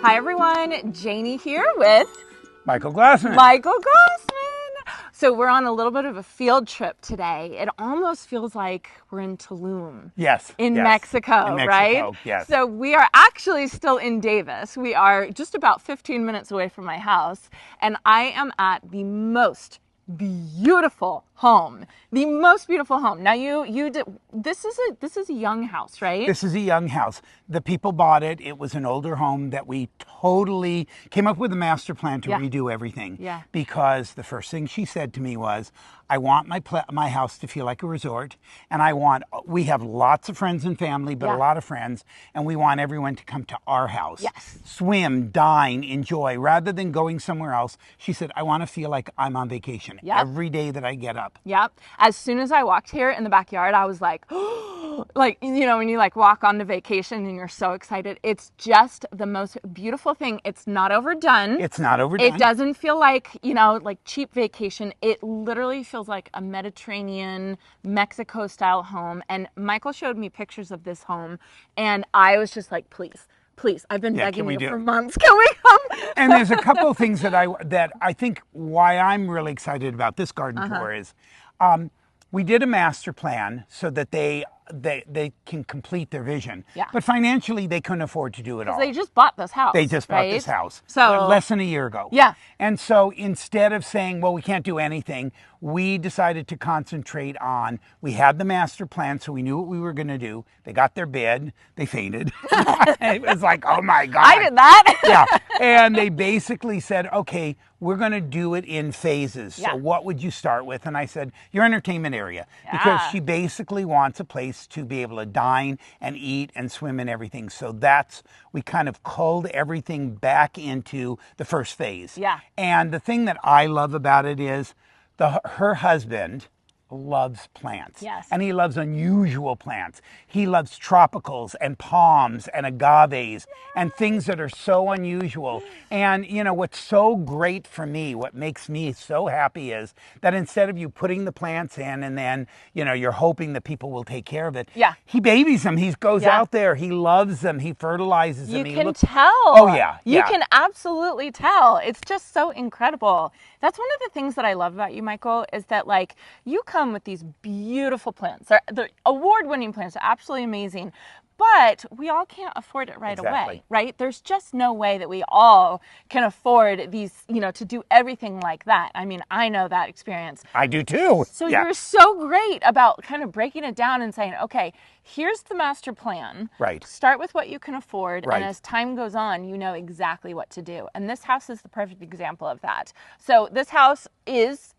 Hi everyone, Janie here with Michael Glassman. Michael Glassman. So we're on a little bit of a field trip today. It almost feels like we're in Tulum. Yes. In yes. Mexico, In Mexico, right? yes. So we are actually still in Davis. We are just about 15 minutes away from my house, and I am at the most beautiful home. The most beautiful home. Now this is a young house, right? This is a young house. The people bought it. It was an older home that we totally came up with a master plan to redo everything. Yeah. Because the first thing she said to me was, I want my house to feel like a resort, and we have lots of friends and family, but a lot of friends, and we want everyone to come to our house. Yes. Swim, dine, enjoy, rather than going somewhere else. She said, I want to feel like I'm on vacation every day that I get up. Yep. As soon as I walked here in the backyard, I was like, like, you know, when you like walk on to vacation and you're so excited, it's just the most beautiful thing. It's not overdone. It's not overdone. It doesn't feel like, you know, like cheap vacation. It literally feels like a Mediterranean, Mexico style home. And Michael showed me pictures of this home and I was just like, please, I've been begging you for months. Can we come? And there's a couple of things that I think why I'm really excited about this garden tour is we did a master plan so that they can complete their vision. Yeah. But financially, they couldn't afford to do it all. They just bought this house. They just bought this house. So less than a year ago. Yeah. And so instead of saying, well, we can't do anything, we decided to concentrate on, we had the master plan, so we knew what we were going to do. They got their bed. They fainted. It was like, oh my God. I did that. Yeah. And they basically said, okay, we're going to do it in phases. Yeah. So what would you start with? And I said, your entertainment area. Because she basically wants a place to be able to dine and eat and swim and everything. So we kind of culled everything back into the first phase. Yeah. And the thing that I love about it is her husband loves plants. Yes. And he loves unusual plants. He loves tropicals and palms and agaves and things that are so unusual. And you know, what's so great for me, what makes me so happy is that instead of you putting the plants in and then, you know, you're hoping that people will take care of it. Yeah. He babies them. He goes out there. He loves them. He fertilizes them. You can tell. Oh, yeah. You can absolutely tell. It's just so incredible. That's one of the things that I love about you, Michael, is that like you come with these beautiful plants. They're award-winning plants. They're absolutely amazing. But we all can't afford it right away, right? There's just no way that we all can afford these, you know, to do everything like that. I mean, I know that experience. I do too. So you're so great about kind of breaking it down and saying, okay, here's the master plan. Right. Start with what you can afford. Right. And as time goes on, you know exactly what to do. And this house is the perfect example of that. So this house is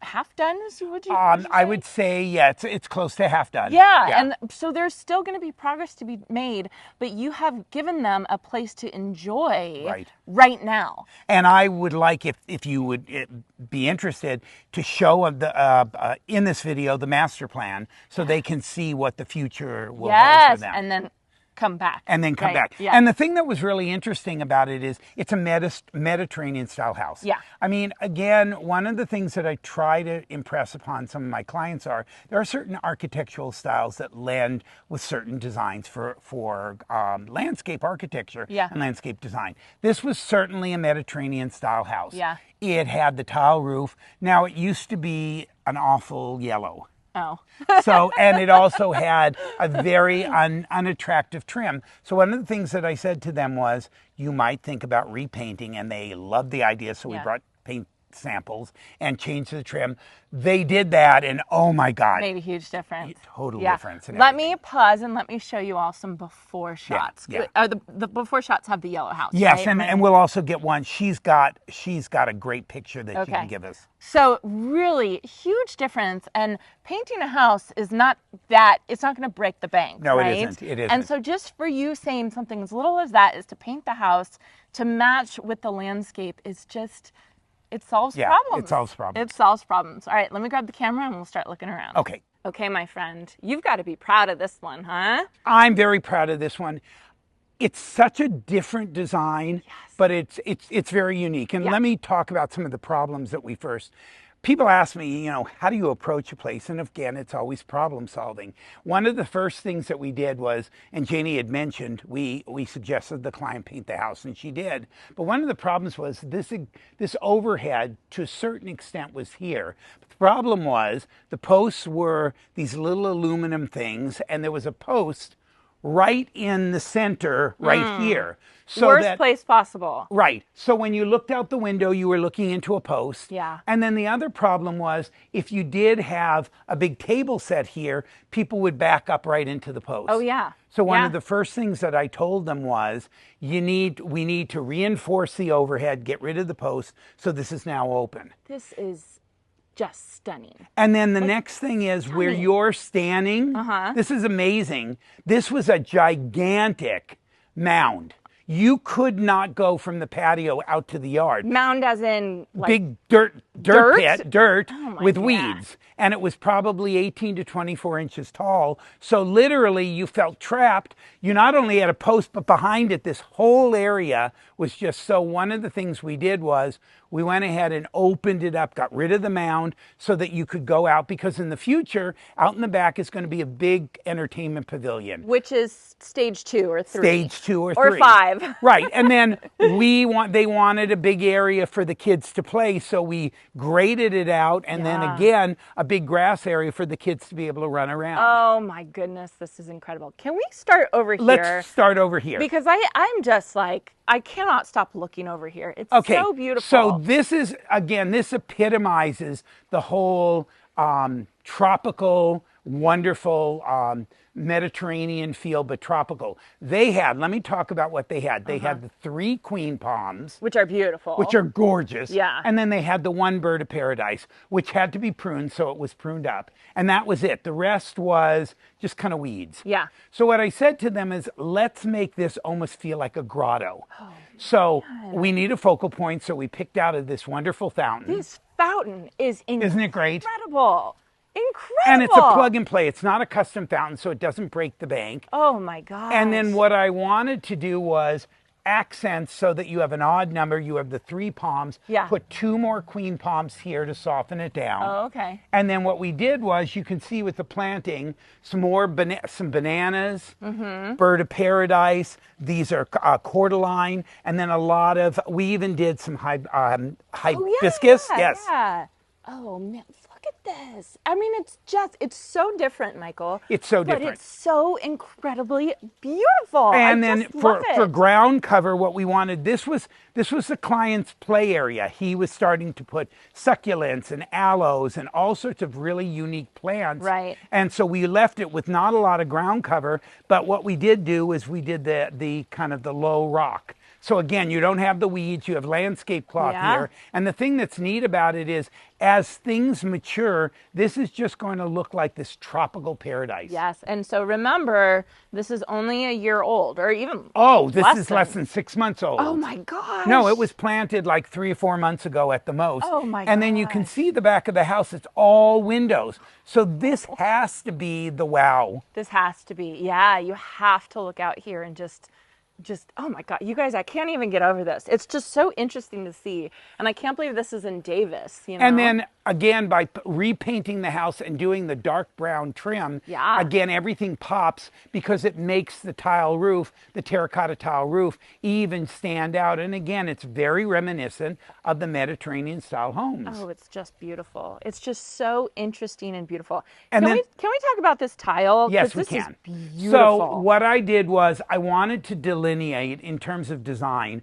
half done, would you say? I would say, yeah, it's close to half done. Yeah, and so there's still going to be progress to be made, but you have given them a place to enjoy right now. And I would like, if you would be interested, to show in this video the master plan so they can see what the future will hold for them. And then come back. And then come back. Yeah. And the thing that was really interesting about it is it's a Mediterranean style house. Yeah. I mean, again, one of the things that I try to impress upon some of my clients there are certain architectural styles that lend with certain designs for landscape architecture and landscape design. This was certainly a Mediterranean style house. Yeah. It had the tile roof. Now, it used to be an awful yellow. Oh. So, and it also had a very unattractive trim. So one of the things that I said to them was, you might think about repainting, and they loved the idea. So we brought paint samples and changed the trim. They did that, and oh my God. Made a huge difference. Total difference. Let me pause and let me show you all some before shots. The before shots have the yellow house. Yes, right? and we'll also get one. She's got a great picture that she can give us. So really huge difference, and painting a house is not that, it's not going to break the bank. No, right? it isn't. And so just for you saying something as little as that is to paint the house to match with the landscape is just, it solves problems. It solves problems. It solves problems. All right, let me grab the camera and we'll start looking around. Okay. Okay, my friend, you've got to be proud of this one, huh? I'm very proud of this one. It's such a different design, but it's very unique. And let me talk about some of the problems that we first. people ask me, how do you approach a place? And again, it's always problem solving. One of the first things that we did was, and Janey had mentioned, we suggested the client paint the house, and she did. But one of the problems was this overhead, to a certain extent, was here. The problem was the posts were these little aluminum things, and there was a post right in the center, right here. So Worst place possible. Right. So when you looked out the window, you were looking into a post. Yeah. And then the other problem was, if you did have a big table set here, people would back up right into the post. Oh, yeah. So one of the first things that I told them was, we need to reinforce the overhead, get rid of the post, so this is now open. This is just stunning. And then the next thing is where you're standing. This is amazing. This was a gigantic mound. You could not go from the patio out to the yard. Mound as in like big dirt pit, Oh my with God. weeds. And it was probably 18 to 24 inches tall. So literally you felt trapped. You not only had a post, but behind it, this whole area was just so. One of the things we did was we went ahead and opened it up, got rid of the mound so that you could go out, because in the future, out in the back is going to be a big entertainment pavilion. Which is stage 2 or 3. Stage 2 or 3. Or 5. Right. And then they wanted a big area for the kids to play, so we graded it out, and then again a big grass area for the kids to be able to run around. Oh my goodness, this is incredible. Can we start over here? Let's start over here. Because I'm just like, I cannot stop looking over here. It's so beautiful. So this is, again, this epitomizes the whole tropical, wonderful Mediterranean feel, but tropical. Let me talk about what they had. They had the 3 queen palms, which are beautiful. which are gorgeous. Yeah. And then they had the 1 bird of paradise, which had to be pruned, so it was pruned up. And that was it. The rest was just kind of weeds. Yeah. So what I said to them is, let's make this almost feel like a grotto. Oh, so we need a focal point, so we picked out of this wonderful fountain. This fountain is incredible. Isn't it great? Incredible. And it's a plug and play. It's not a custom fountain, so it doesn't break the bank. Oh my gosh. And then what I wanted to do was accents so that you have an odd number. You have the 3 palms. Yeah. Put 2 more queen palms here to soften it down. Oh, okay. And then what we did was, you can see with the planting, some bananas, bird of paradise. These are cordyline, and then a lot of. We even did some hibiscus. Yes. Yeah. Oh man, look at this. I mean, it's so different, Michael. It's so but different. It's so incredibly beautiful. And I then just love it. for ground cover, what we wanted, this was the client's play area. He was starting to put succulents and aloes and all sorts of really unique plants. Right. And so we left it with not a lot of ground cover, but what we did do is we did the kind of the low rock. So again, you don't have the weeds, you have landscape cloth here. And the thing that's neat about it is, as things mature, this is just going to look like this tropical paradise. Yes, and so remember, this is only a year old, or even this is less than 6 months old. Oh my gosh. No, it was planted like 3 or 4 months ago at the most. Oh my And then you can see the back of the house, it's all windows. So this has to be the wow. This has to be, yeah, you have to look out here and just, oh my God, you guys, I can't even get over this. It's just so interesting to see. And I can't believe this is in Davis, you know? And then again, by repainting the house and doing the dark brown trim, again, everything pops, because it makes the tile roof, the terracotta tile roof, even stand out. And again, it's very reminiscent of the Mediterranean style homes. Oh, it's just beautiful. It's just so interesting and beautiful. And can we talk about this tile? Yes, we this can. Is beautiful. So what I did was, I wanted to delineate in terms of design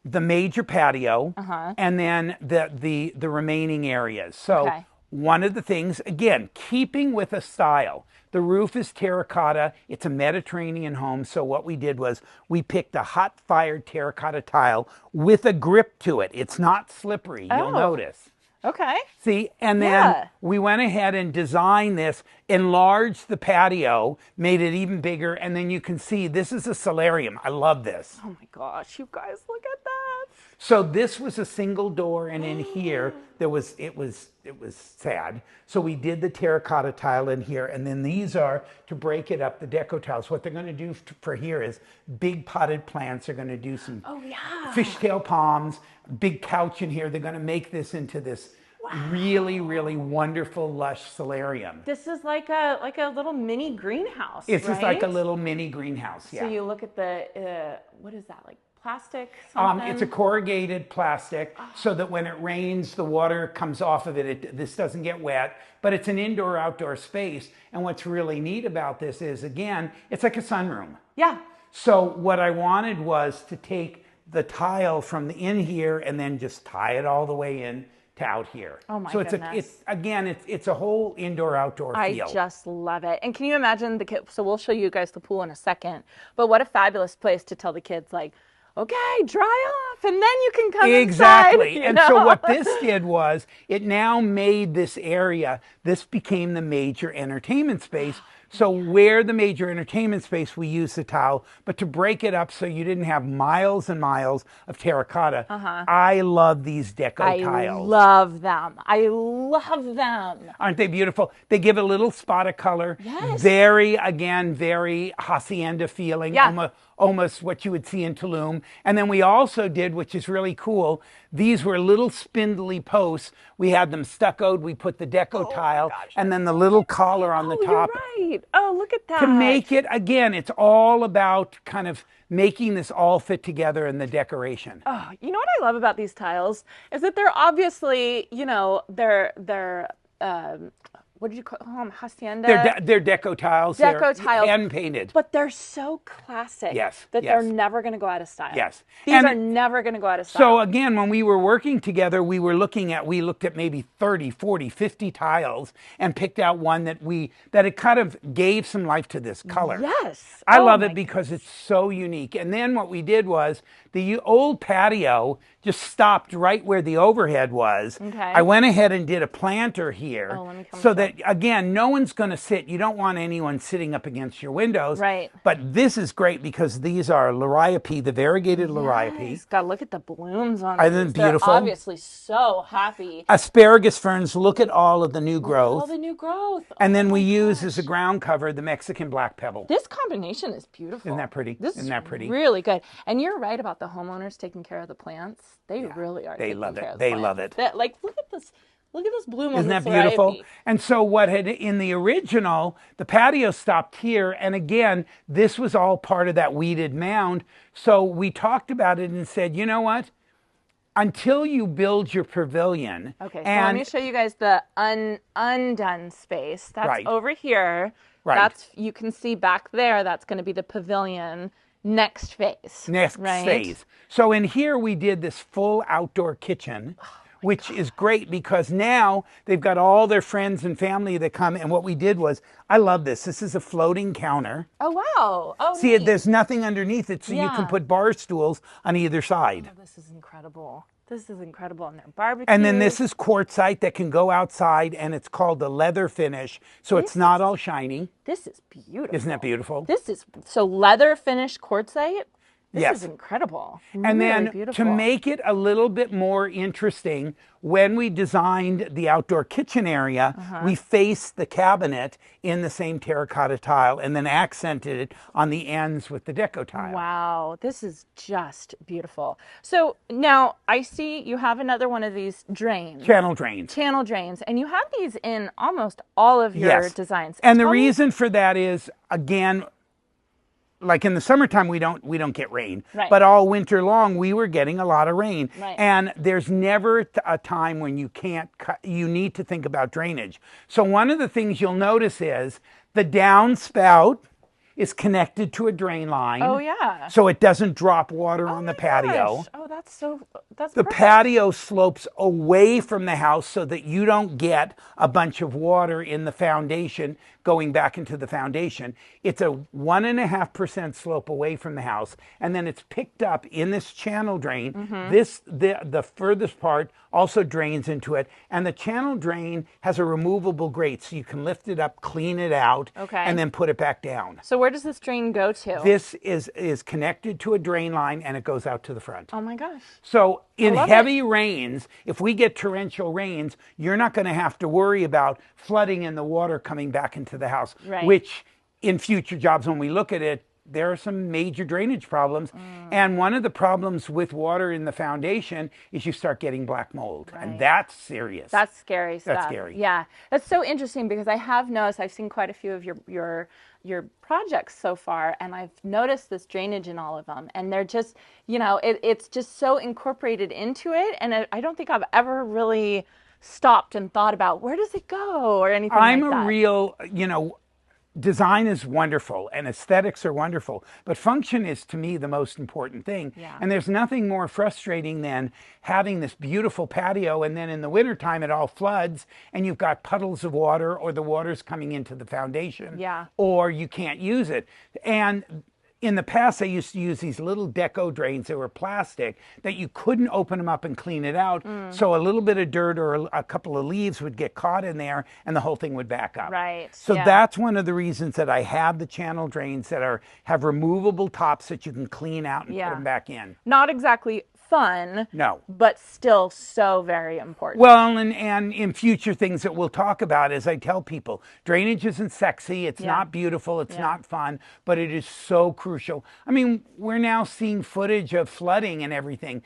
the major patio and then the remaining areas. So one of the things, again, keeping with a style, the roof is terracotta. It's a Mediterranean home. So what we did was, we picked a hot fired terracotta tile with a grip to it. It's not slippery, you'll notice. Okay. See, and then we went ahead and designed this, enlarged the patio, made it even bigger, and then you can see this is a solarium. I love this. Oh my gosh, you guys, look at that. So this was a single door, and in here it was sad. So we did the terracotta tile in here, and then these are, to break it up, the deco tiles. What they're going to do for here is big potted plants. They're going to do some fishtail palms, big couch in here. They're going to make this into this really, really wonderful, lush solarium. This is like a little mini greenhouse, It's right? just like a little mini greenhouse, yeah. So you look at the, what is that, like plastic something? It's a corrugated plastic so that when it rains, the water comes off of it. This doesn't get wet, but it's an indoor-outdoor space. And what's really neat about this is, again, it's like a sunroom. Yeah. So what I wanted was to take the tile from the in here and then just tie it all the way in to out here. Oh my so goodness. it's a whole indoor-outdoor feel. I just love it. And can you imagine the kids? So we'll show you guys the pool in a second. But what a fabulous place to tell the kids, like, okay, dry off, and then you can come Exactly. inside. And so what this did was it now made this area, this became the major entertainment space. So where the major entertainment space, we use the tile, but to break it up so you didn't have miles and miles of terracotta. I love these deco tiles. I love them. I love them. Aren't they beautiful? They give a little spot of color. Yes. Very, again, very hacienda feeling. Yeah. Almost what you would see in Tulum. And then we also did, which is really cool, these were little spindly posts. We had them stuccoed. We put the deco tile and then the little collar on the top. You're right. Oh, look at that. To make it, again, it's all about kind of making this all fit together in the decoration. Oh, you know what I love about these tiles is that they're obviously, they're what did you call them? Hacienda? They're deco tiles. Deco they're tiles. hand painted. But they're so classic that they're never going to go out of style. Yes. These are never going to go out of style. So again, when we were working together, we looked at maybe 30, 40, 50 tiles and picked out one that it kind of gave some life to this color. Yes. I love it because it's so unique. And then what we did was the old patio just stopped right where the overhead was. Okay. I went ahead and did a planter here so that, again, no one's going to sit. You don't want anyone sitting up against your windows. Right. But this is great because these are liriope, the variegated liriope. God, look at the blooms on Isn't these. it beautiful? They're obviously so happy. Asparagus ferns, look at all of the new growth. All the new growth. And then we use as a ground cover the Mexican black pebble. This combination is beautiful. Isn't that pretty? This Isn't that pretty? Really good. And you're right about the homeowners taking care of the plants. They really are. They love it. They love it. Like, look at this. Look at this bloom. Isn't that beautiful? And so what had in the original, the patio stopped here. And again, this was all part of that weeded mound. So we talked about it and said, you know what? Until you build your pavilion. Okay, so let me show you guys the undone space. That's over here. Right. You can see back there, that's going to be the pavilion. Next phase. Next phase. So in here we did this full outdoor kitchen, which is great because now they've got all their friends and family that come. And what we did was, I love this. This is a floating counter. Oh, wow. Oh, see, there's nothing underneath it, so you can put bar stools on either side. Oh, this is incredible. This is incredible. And their barbecue. And then this is quartzite that can go outside, and it's called a leather finish, so it's not all shiny. This is beautiful. Isn't that beautiful? This is, so leather finish quartzite? This is incredible. And then to make it a little bit more interesting, when we designed the outdoor kitchen area, we faced the cabinet in the same terracotta tile and then accented it on the ends with the deco tile. Wow, this is just beautiful. So now I see you have another one of these drains. Channel drains. Channel drains. And you have these in almost all of your designs. And the reason for that is, again, like in the summertime, we don't get rain, but all winter long we were getting a lot of rain, and there's never a time when you need to think about drainage. So one of the things you'll notice is the downspout is connected to a drain line. Oh yeah. So it doesn't drop water on the patio. Gosh. Oh, that's the perfect. patio slopes away from the house so that you don't get a bunch of water in the foundation going back into the foundation. It's a 1.5% slope away from the house, and then it's picked up in this channel drain. The furthest part also drains into it, and the channel drain has a removable grate, so you can lift it up, clean it out, and then put it back down. So where does this drain go to? This is connected to a drain line, and it goes out to the front. Oh my gosh. So in heavy rains, if we get torrential rains, you're not going to have to worry about flooding and the water coming back into the house, which in future jobs when we look at it, there are some major drainage problems. And one of the problems with water in the foundation is you start getting black mold. Right. And that's serious. That's scary stuff. That's scary. Yeah, that's so interesting because I have noticed, I've seen quite a few of your projects so far, and I've noticed this drainage in all of them, and they're just, it's just so incorporated into it, and I don't think I've ever really stopped and thought about where does it go or anything like that. I'm a real, design is wonderful and aesthetics are wonderful, but function is to me the most important thing. Yeah. And there's nothing more frustrating than having this beautiful patio and then in the wintertime it all floods and you've got puddles of water or the water's coming into the foundation. Yeah. Or you can't use it. And in the past, I used to use these little deco drains that were plastic that you couldn't open them up and clean it out. So a little bit of dirt or a couple of leaves would get caught in there and the whole thing would back up. Right. So that's one of the reasons that I have the channel drains that have removable tops that you can clean out and put them back in. Not exactly fun. No. But still so very important. Well, and in future things that we'll talk about, as I tell people, drainage isn't sexy, it's not beautiful, it's not fun, but it is so crucial. I mean, we're now seeing footage of flooding and everything.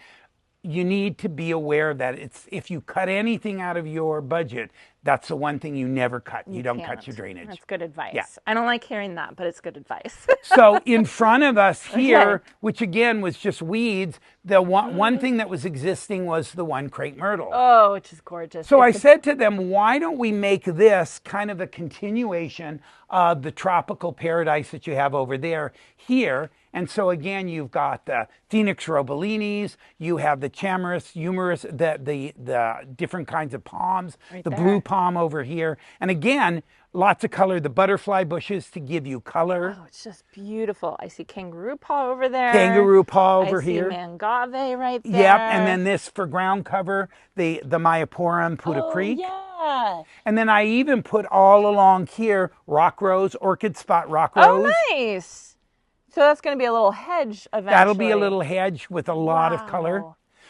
You need to be aware that if you cut anything out of your budget, that's the one thing you never cut. You don't cut your drainage. That's good advice. Yeah. I don't like hearing that, but it's good advice. So in front of us here, which again was just weeds, the one thing that was existing was the one crepe myrtle. Oh, which is gorgeous. So I said to them, why don't we make this kind of a continuation of the tropical paradise that you have over there here? And so again, you've got the Phoenix robelinis, you have the chamarus, humerus, the different kinds of palms, the blue palm over here. And again, lots of color, the butterfly bushes to give you color. Oh, it's just beautiful. I see kangaroo paw over there. Kangaroo paw over here. I see mangave right there. Yep, and then this for ground cover, the Myoporum Puda Creek. Yeah. And then I even put all along here rock rose, orchid spot rock rose. Oh, nice. So that's going to be a little hedge eventually. That'll be a little hedge with a lot of color.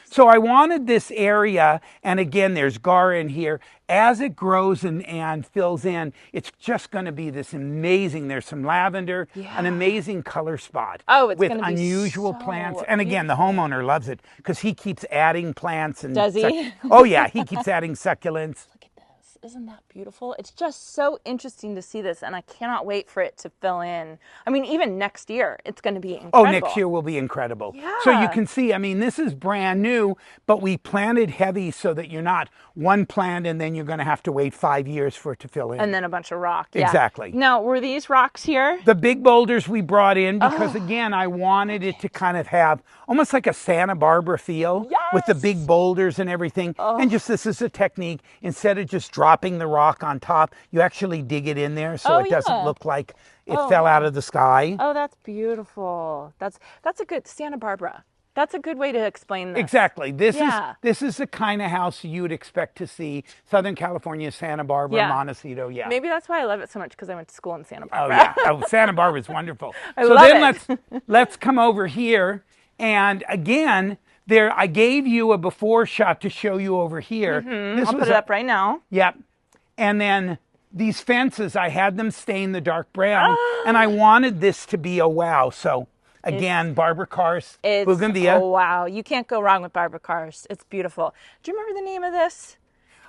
So I wanted this area, and again, there's gar in here. As it grows and fills in, it's just going to be this amazing, there's some lavender, an amazing color spot. Oh, it's with going to be unusual so plants. And again, the homeowner loves it because he keeps adding plants. And does he? Oh yeah, he keeps adding succulents. Look at this. Isn't that beautiful? It's just so interesting to see this, and I cannot wait for it to fill in. I mean, even next year, it's going to be incredible. Oh, next year will be incredible. Yeah. So you can see, I mean, this is brand new, but we planted heavy so that you're not one plant and then you're going to have to wait 5 years for it to fill in. And then a bunch of rock. Yeah. Exactly. Now, were these rocks here? The big boulders we brought in because, again, I wanted it to kind of have almost like a Santa Barbara feel with the big boulders and everything. And just this is a technique. Instead of just dropping the rock on top, you actually dig it in there so it doesn't look like it fell out of the sky. Oh, that's beautiful. That's a good Santa Barbara. That's a good way to explain this. Exactly. This is the kind of house you would expect to see. Southern California, Santa Barbara, Montecito. Yeah. Maybe that's why I love it so much, because I went to school in Santa Barbara. Oh yeah. Oh, Santa Barbara is wonderful. Let's come over here, and again, I gave you a before shot to show you over here. I'll put it up right now. Yep. And then these fences, I had them stain the dark brown, and I wanted this to be a wow. So again, Barbara Karst, Bougainvillea. Oh, wow. You can't go wrong with Barbara Karst. It's beautiful. Do you remember the name of this?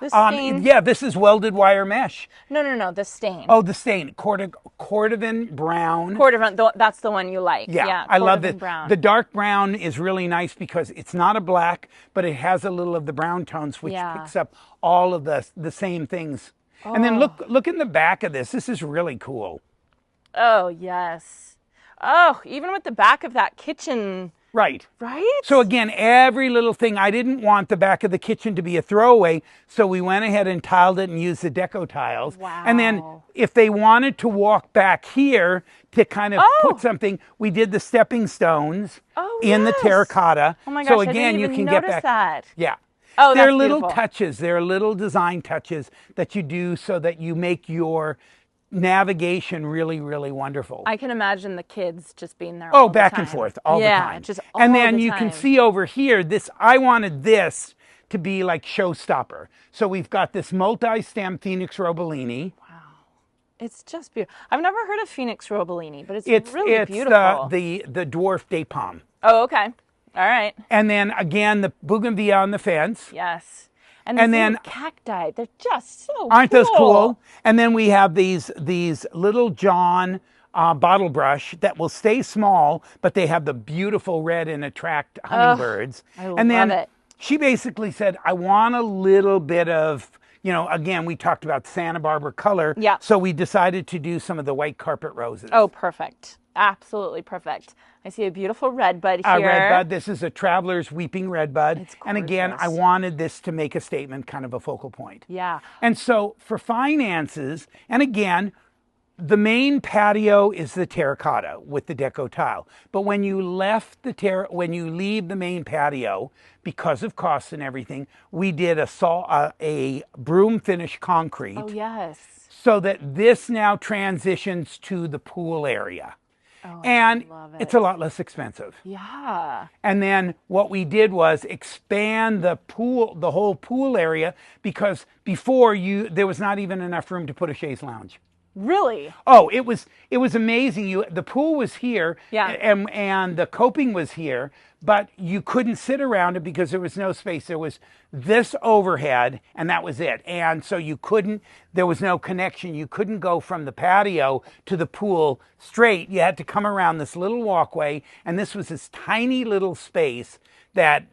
This stain? Yeah, this is welded wire mesh. No, the stain. Oh, the stain. Cordovan brown. Cordovan, that's the one you like. Yeah, I love it. The dark brown is really nice because it's not a black, but it has a little of the brown tones, which picks up all of the same things. And then look in the back of this. This is really cool. Oh, yes. Oh, even with the back of that kitchen. Right. Right? So again, every little thing, I didn't want the back of the kitchen to be a throwaway, so we went ahead and tiled it and used the deco tiles. Wow. And then if they wanted to walk back here to kind of put something, we did the stepping stones in the terracotta. Oh my gosh, so again, I didn't even you can get back. That. Yeah. Oh, there that's are little beautiful. touches, there are little design touches that you do so that you make your navigation really, really wonderful. I can imagine the kids just being there. Oh, back and forth all the time. Just and then you can see over here, I wanted this to be like showstopper. So we've got this multi-stem Phoenix robellini. Wow. It's just beautiful. I've never heard of Phoenix Robolini, but it's It's really it's beautiful. the dwarf day palm. Oh, okay. All right. And then again the bougainvillea on the fence. Yes. And these And little then cacti, they're just so aren't cool. those cool? And then we have these little John bottle brush that will stay small, but they have the beautiful red and attract hummingbirds. I And then love it. she basically said, I want a little bit of, again, we talked about Santa Barbara color. Yeah. So we decided to do some of the white carpet roses. Oh, perfect. Absolutely perfect. I see a beautiful red bud here. Red bud. This is a Traveler's Weeping Red Bud. It's and again, I gorgeous. wanted this to make a statement, kind of a focal point. Yeah. And so for finances, and again, the main patio is the terracotta with the deco tile. But when you leave the main patio, because of costs and everything, we did a broom finish concrete. Oh, yes. So that this now transitions to the pool area. Oh, and I love it. It's a lot less expensive. Yeah. And then what we did was expand the whole pool area, because before there was not even enough room to put a chaise lounge. Really? Oh, it was amazing. The pool was here, Yeah. and the coping was here, but you couldn't sit around it because there was no space. There was this overhead, and that was it. And so there was no connection. You couldn't go from the patio to the pool straight. You had to come around this little walkway, and this was this tiny little space that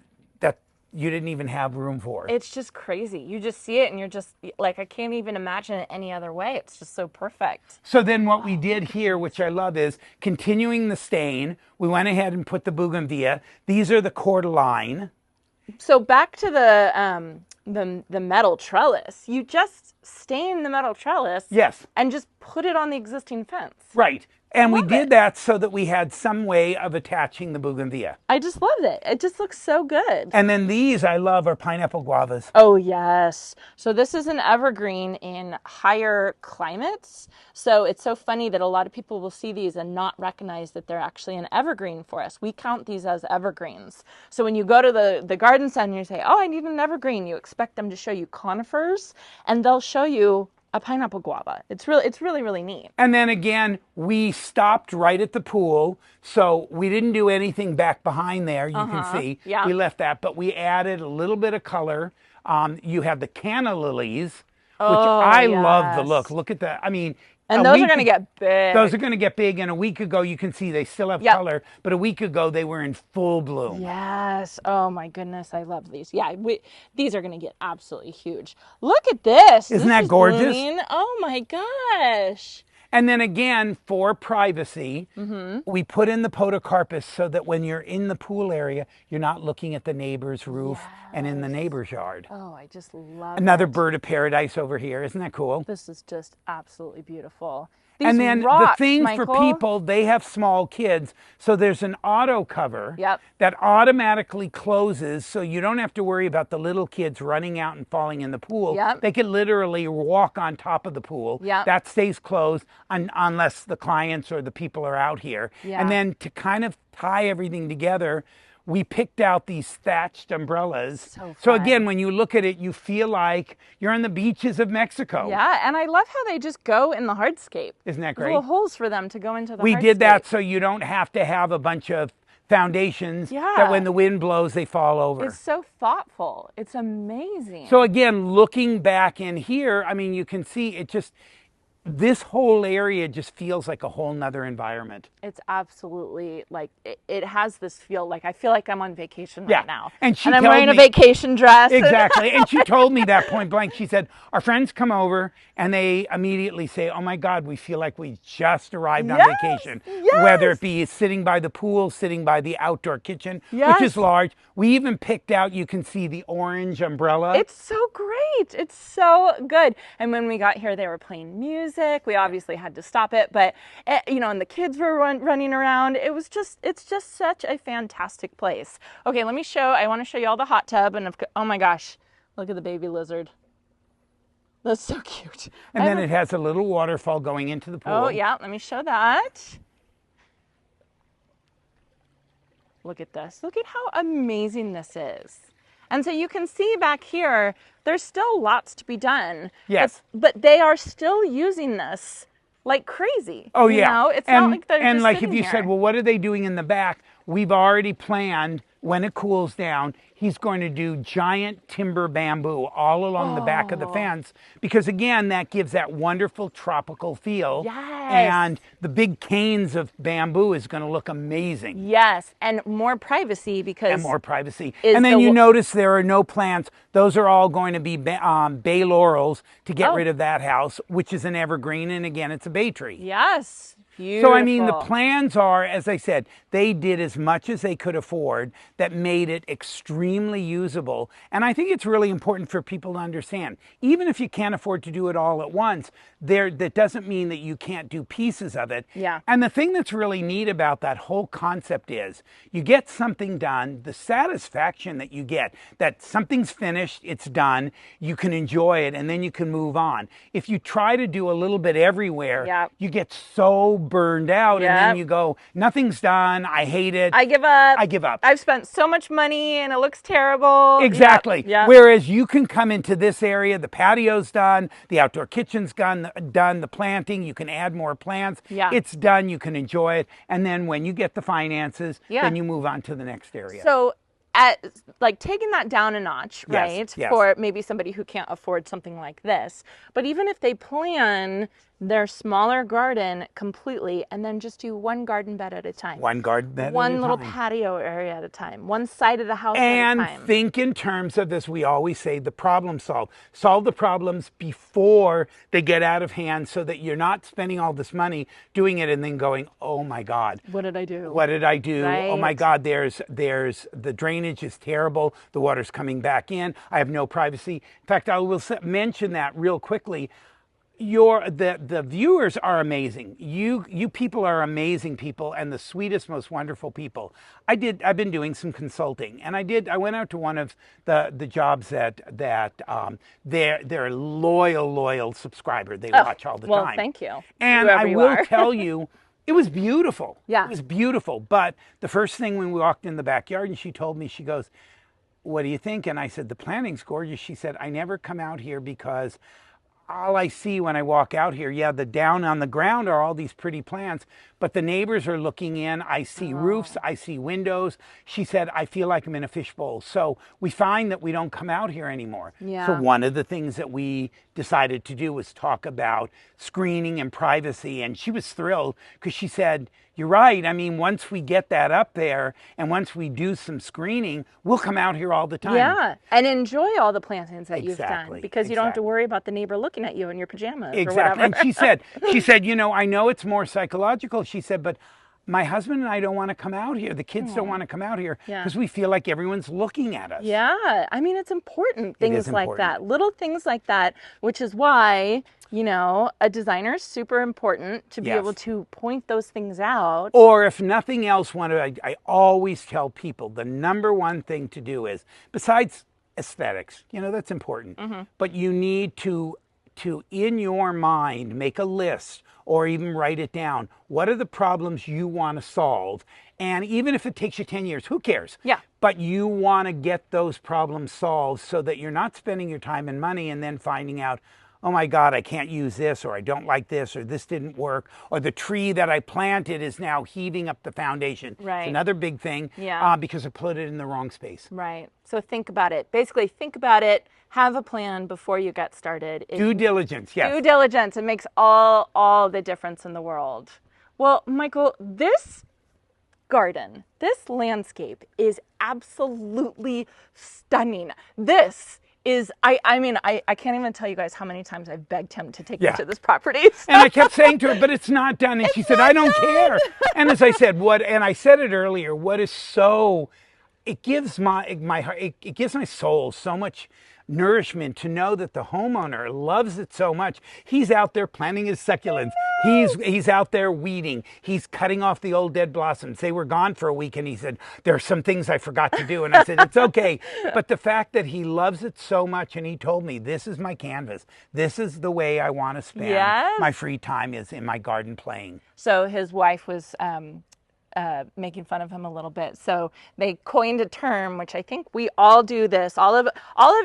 you didn't even have room for. It's just crazy. You just see it and you're just like, I can't even imagine it any other way. It's just so perfect. So then what we did here, which I love, is continuing the stain. We went ahead and put the bougainvillea. These are the cordyline. So back to the metal trellis. You just stain the metal trellis. Yes. And just put it on the existing fence. Right. And we Love did it. that so that we had some way of attaching the bougainvillea. I just loved it. It just looks so good. And then these I love are pineapple guavas. Oh, yes. So this is an evergreen in higher climates. So it's so funny that a lot of people will see these and not recognize that they're actually an evergreen for us. We count these as evergreens. So when you go to the garden center and you say, oh, I need an evergreen, you expect them to show you conifers, and they'll show you a pineapple guava. It's really, really neat. And then again, we stopped right at the pool. So we didn't do anything back behind there. You can see. Yeah. We left that, but we added a little bit of color. You have the canna lilies, which I love the look. Look at that. I mean, and those are going to get big. Those are going to get big. And a week ago, you can see they still have color, but a week ago they were in full bloom. Yes. Oh my goodness, I love these. Yeah, these are going to get absolutely huge. Look at this. Isn't that gorgeous? Blooming. Oh my gosh. And then again, for privacy, we put in the podocarpus so that when you're in the pool area, you're not looking at the neighbor's roof and in the neighbor's yard. Oh, I just love Another it. bird of paradise over here. Isn't that cool? This is just absolutely beautiful. These And then rocks, the thing Michael, for people, they have small kids, so there's an auto cover Yep. that automatically closes, so you don't have to worry about the little kids running out and falling in the pool. Yep. They could literally walk on top of the pool. Yep. That stays closed unless the clients or the people are out here. Yeah. And then to kind of tie everything together, we picked out these thatched umbrellas. So So fun. again, when you look at it, you feel like you're on the beaches of Mexico. Yeah, and I love how they just go in the hardscape. Isn't that There's great? little holes for them to go into the We hardscape. did that so you don't have to have a bunch of foundations that when the wind blows, they fall over. It's so thoughtful. It's amazing. So again, looking back in here, I mean, you can see this whole area just feels like a whole nother environment. It's absolutely like it has this feel like I feel like I'm on vacation right now. And I'm told wearing a me- vacation dress. Exactly. And she told me that point blank. She said, our friends come over and they immediately say, oh my God, we feel like we just arrived on Yes, vacation. yes. Whether it be sitting by the pool, sitting by the outdoor kitchen, Yes. which is large. We even picked out, you can see the orange umbrella. It's so great. It's so good. And when we got here, they were playing music. We obviously had to stop it, but and the kids were running around. It's just such a fantastic place. Okay, I want to show you all the hot tub, and oh my gosh, look at the baby lizard. That's so cute. And then it has a little waterfall going into the pool. Oh yeah, let me show that. Look at this. Look at how amazing this is. And so you can see back here, there's still lots to be done. Yes. But they are still using this like crazy. Oh You yeah. know, it's not like they're and just like if sitting you here. said, well, what are they doing in the back? We've already planned when it cools down, he's going to do giant timber bamboo all along the back of the Oh, fence because again, that gives that wonderful tropical feel. yes. And the big canes of bamboo is going to look amazing. Yes, and more privacy because And more privacy. is And then the you notice there are no plants. Those are all going to be bay laurels to get Oh. rid of that house, which is an evergreen. And again, it's a bay tree. yes, beautiful. So, I mean, the plans are, as I said, they did as much as they could afford that made it extremely usable. And I think it's really important for people to understand, even if you can't afford to do it all at once, that doesn't mean that you can't do pieces of it. Yeah. And the thing that's really neat about that whole concept is you get something done, the satisfaction that you get, that something's finished, it's done, you can enjoy it, and then you can move on. If you try to do a little bit everywhere, Yep. you get so burned out and then Yep. you go, nothing's done, I hate it. I give up. I give up. I've spent so much money and it looks terrible. Exactly. Yep. Whereas you can come into this area, the patio's done, the outdoor kitchen's done, the planting, you can add more plants. Yeah. It's done, you can enjoy it. And then when you get the finances, Yeah. then you move on to the next area. So like taking that down a notch, Yes, right? yes. For maybe somebody who can't afford something like this. But even if they plan their smaller garden completely and then just do one garden bed at a time. One garden bed at a One little time. patio area at a time. One side of the house And at a time. think in terms of this, we always say the problem solve. Solve the problems before they get out of hand so that you're not spending all this money doing it and then going, oh my God. What did I do? What did I do? Right. Oh my God, there's the drainage is terrible. The water's coming back in. I have no privacy. In fact, I will mention that real quickly. The viewers are amazing. You people are amazing people and the sweetest, most wonderful people. I've been doing some consulting and I went out to one of the jobs that they're a loyal subscriber. They watch all the well, time. thank you. And Whoever I you will are. tell you, it was beautiful. Yeah. It was beautiful. But the first thing when we walked in the backyard and she told me, she goes, what do you think? And I said, the planting's gorgeous. She said, I never come out here because all I see when I walk out here, yeah, the down on the ground are all these pretty plants, but the neighbors are looking in. I see roofs, I see windows. She said, I feel like I'm in a fishbowl. So we find that we don't come out here anymore. Yeah. So one of the things that we decided to do was talk about screening and privacy. And she was thrilled because she said, you're right. I mean, once we get that up there and once we do some screening, we'll come out here all the time. Yeah, and enjoy all the plantings that you've done Exactly, because you don't have to exactly. worry about the neighbor looking at you in your pajamas or Exactly. whatever. And she said, you know, I know it's more psychological. She said, but my husband and I don't want to come out here. The kids don't want to come out here Yeah. because we feel like everyone's looking at us. Yeah, I mean, it's important, It things is like important. that, little things like that, which is why, you know, a designer is super important to be Yes. able to point those things out. Or if nothing else, I always tell people the number one thing to do is, besides aesthetics, you know, that's important, but you need to in your mind make a list or even write it down. What are the problems you want to solve? And even if it takes you 10 years, who cares? Yeah. But you want to get those problems solved so that you're not spending your time and money and then finding out, oh my God, I can't use this, or I don't like this, or this didn't work, or the tree that I planted is now heaving up the foundation. Right. It's another big thing Yeah. because I put it in the wrong space. Right. So think about it. Basically, think about it. Have a plan before you get started. Due diligence, yes. Due diligence. It makes all the difference in the world. Well, Michael, this garden, this landscape is absolutely stunning. This is, I mean, I can't even tell you guys how many times I've begged him to take me Yeah. to this property. And I kept saying to her, but it's not done. And she said, I don't care. And as I said, and I said it earlier, what is so, it gives my heart, it gives my soul so much nourishment to know that the homeowner loves it so much. He's out there planting his succulents. He's out there weeding. He's cutting off the old dead blossoms. They were gone for a week and he said, there are some things I forgot to do. And I said, it's okay. But the fact that he loves it so much, and he told me, this is my canvas. This is the way I want to spend Yes. my free time, is in my garden playing. So his wife was making fun of him a little bit. So they coined a term, which I think we all do this. All of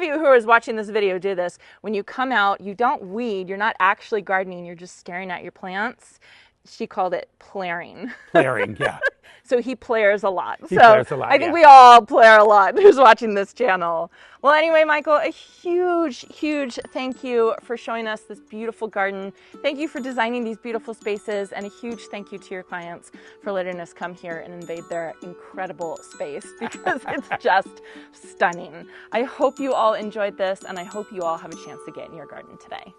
you who are watching this video do this. When you come out, you don't weed. You're not actually gardening. You're just staring at your plants. She called it plaring. Plaring, yeah. So he plares a lot. He plares a lot, I think yeah. we all plare a lot who's watching this channel. Well, anyway, Michael, a huge, huge thank you for showing us this beautiful garden. Thank you for designing these beautiful spaces, and a huge thank you to your clients for letting us come here and invade their incredible space, because it's just stunning. I hope you all enjoyed this, and I hope you all have a chance to get in your garden today.